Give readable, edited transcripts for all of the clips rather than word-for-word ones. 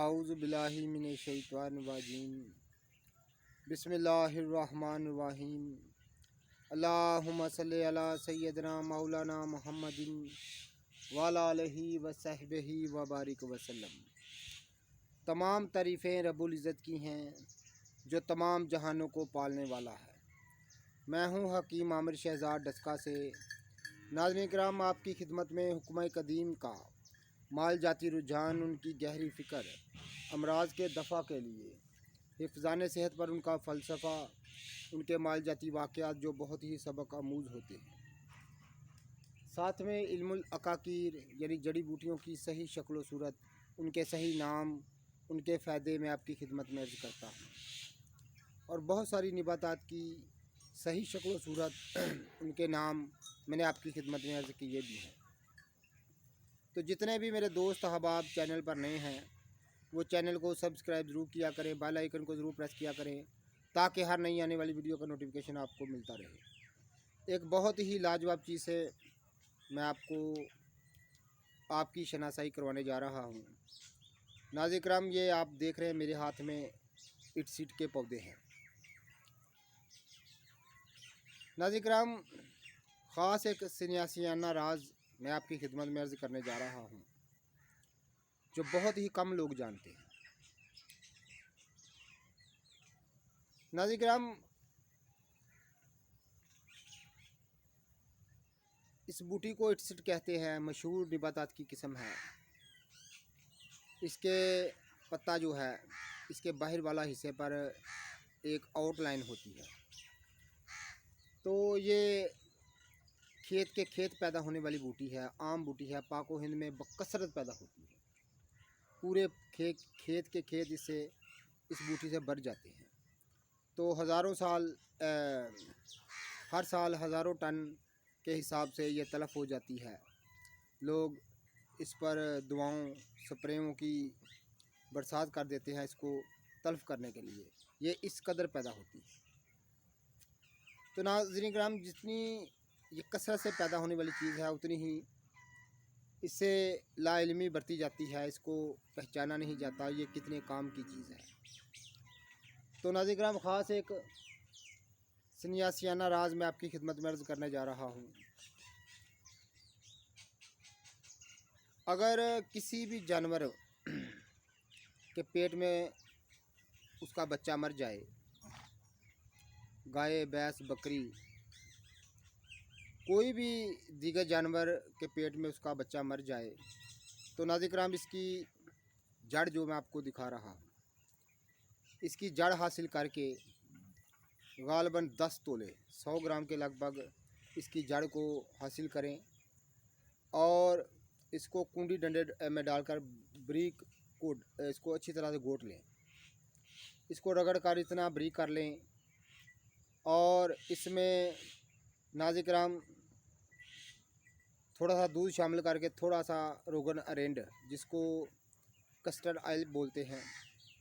आऊज़ु बिल्लाहि मिनश शैतानिर रजीम। बिस्मिल्लाहिर्रहमानिर्रहीम। अल्लाहुम्मा सल्लि अला सय्यदना मौलाना मुहम्मदिन व अला आलिहि व सहबिही व बारिक वसल्लम। तमाम तारीफ़ें रब्बुल इज़्ज़त की हैं जो तमाम जहानों को पालने वाला है। मैं हूँ हकीम आमिर शहज़ाद डस्का से। नाज़रीन किराम, आपकी खिदमत में हुक्म कदीम का माल जाती रुझान, उनकी गहरी फ़िक्र, अमराज के दफ़ा के लिए हिफ़्ज़ान सेहत पर उनका फ़लसफ़ा, उनके माल जाती वाक़यात जो बहुत ही सबक आमूज़ होते हैं, साथ में इल्मुल अकाकीर यानी जड़ी बूटियों की सही शक्ल सूरत, उनके सही नाम, उनके फ़ायदे में आपकी खिदमत में अर्ज़ करता हूँ। और बहुत सारी निबातात की सही शक्ल सूरत उनके नाम मैंने आपकी खिदमत में अर्ज़ किए भी हैं। तो जितने भी मेरे दोस्त अहबाब चैनल पर नए हैं वो चैनल को सब्सक्राइब ज़रूर किया करें, बेल आइकन को ज़रूर प्रेस किया करें ताकि हर नई आने वाली वीडियो का नोटिफिकेशन आपको मिलता रहे। एक बहुत ही लाजवाब चीज़ से मैं आपकी शनासाई करवाने जा रहा हूँ। नाज़रीन किराम, ये आप देख रहे हैं मेरे हाथ में इटसीट के पौधे हैं। नाज़रीन किराम, ख़ास एक सियासियाना राज मैं आपकी खिदमत में अर्ज़ करने जा रहा हूँ जो बहुत ही कम लोग जानते हैं। नाज़रीन किराम, इस बूटी को इटसिट कहते हैं, मशहूर निबातात की किस्म है। इसके पत्ता जो है, इसके बाहर वाला हिस्से पर एक आउटलाइन होती है। तो ये खेत के खेत पैदा होने वाली बूटी है, आम बूटी है। पाको हिंद में बकसरत पैदा होती है। पूरे खेत के खेत इससे इस बूटी से भर जाते हैं। तो हज़ारों साल हर साल हज़ारों टन के हिसाब से ये तलफ़ हो जाती है। लोग इस पर दवाओं स्प्रेयों की बरसात कर देते हैं इसको तलफ़ करने के लिए। ये इस कदर पैदा होती है। तो नाज़रीन किराम, जितनी ये कसरत से पैदा होने वाली चीज़ है उतनी ही इससे लाइल्मी बरती जाती है। इसको पहचाना नहीं जाता ये कितने काम की चीज़ है। तो नाज़रीन किराम, ख़ास एक सियासियाना राज मैं आपकी खिदमत में अर्ज़ करने जा रहा हूँ। अगर किसी भी जानवर के पेट में उसका बच्चा मर जाए, गाय, भैंस, बकरी, कोई भी दीगर जानवर के पेट में उसका बच्चा मर जाए, तो नाज़रीन किराम, इसकी जड़ जो मैं आपको दिखा रहा हूँ, इसकी जड़ हासिल करके गालबन 10 तोले 100 ग्राम के लगभग इसकी जड़ को हासिल करें और इसको कुंडी डंडे में डालकर ब्रीक को इसको अच्छी तरह से घोट लें। इसको रगड़ कर इतना ब्रीक कर लें और इसमें नाज़रीन किराम थोड़ा सा दूध शामिल करके, थोड़ा सा रोगन अरेंड जिसको कस्टर्ड ऑयल बोलते हैं,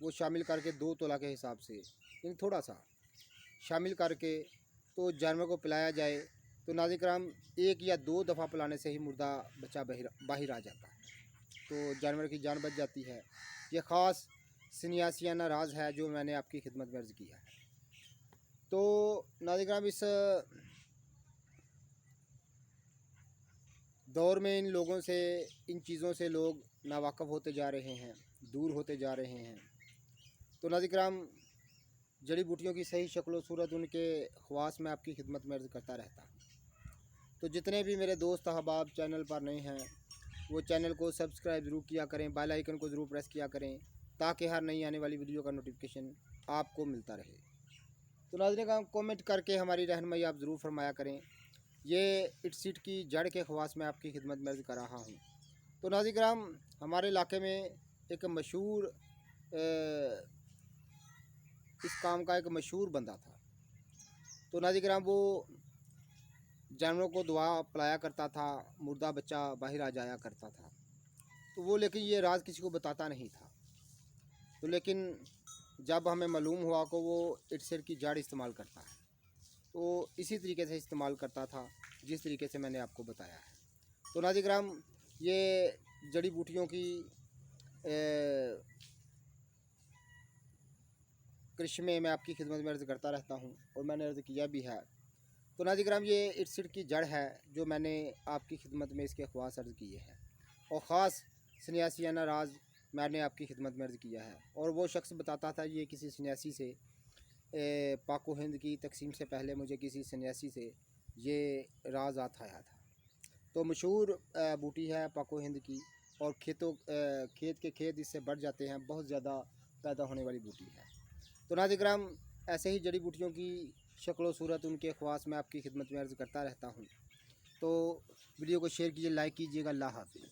वो शामिल करके 2 तोला के हिसाब से, लेकिन थोड़ा सा शामिल करके तो जानवर को पिलाया जाए। तो नाज़रीन किराम, 1 या 2 दफ़ा पिलाने से ही मुर्दा बच्चा बाहर आ जाता है, तो जानवर की जान बच जाती है। ये ख़ास सियासियाना राज है जो मैंने आपकी खिदमत में अर्ज़ किया है। तो नाज़रीन किराम, इस दौर में इन लोगों से, इन चीज़ों से लोग नावाक़फ़ होते जा रहे हैं, दूर होते जा रहे हैं। तो नाज़रीन किराम, जड़ी बूटियों की सही शक्ल सूरत, उनके ख़वास में आपकी खिदमत में अर्ज़ करता रहता हूँ। तो जितने भी मेरे दोस्त अहबाब चैनल पर नए हैं वो चैनल को सब्सक्राइब ज़रूर किया करें, बेल आइकन को ज़रूर प्रेस किया करें ताकि हर नई आने वाली वीडियो का नोटिफिकेशन आपको मिलता रहे। तो नाज़रीन किराम, कमेंट करके हमारी रहनुमाई आप ज़रूर फरमाया करें। ये इटसीट की जड़ के ख़वास में आपकी खिदमत में अर्ज़ कर रहा हूँ। तो नाज़रीन किराम, हमारे इलाके में एक मशहूर इस काम का एक मशहूर बंदा था। तो नाज़रीन किराम, वो जानवरों को दवा पिलाया करता था, मुर्दा बच्चा बाहर आ जाया करता था। तो वो लेकिन ये राज किसी को बताता नहीं था। तो लेकिन जब हमें मालूम हुआ कि वो इटसेट की जड़ इस्तेमाल करता है, तो इसी तरीके से इस्तेमाल करता था जिस तरीके से मैंने आपको बताया है। तो नाज़रीन किराम, ये जड़ी बूटियों की करिश्मे मैं आपकी खिदमत में अर्ज़ करता रहता हूँ और मैंने अर्ज़ किया भी है। तो नाज़रीन किराम, ये इर्सिड की जड़ है जो मैंने आपकी खिदमत में इसके ख़वास अर्ज़ किए हैं और ख़ास सन्यासियाना राज मैंने आपकी खिदमत में अर्ज़ किया है। और वो शख्स बताता था ये किसी सन्यासी से पाको हिंद की तकसीम से पहले मुझे किसी सन्यासी से ये राज आता आया था। तो मशहूर बूटी है पाको हिंद की और खेत के खेत इससे बढ़ जाते हैं, बहुत ज़्यादा पैदा होने वाली बूटी है। तो नाज़रीन किराम, ऐसे ही जड़ी बूटियों की शक्ल व सूरत उनके ख़वास में आपकी खिदमत में अर्ज़ करता रहता हूँ। तो वीडियो को शेयर कीजिए, लाइक कीजिएगा। अल्लाह हाफ़िज़।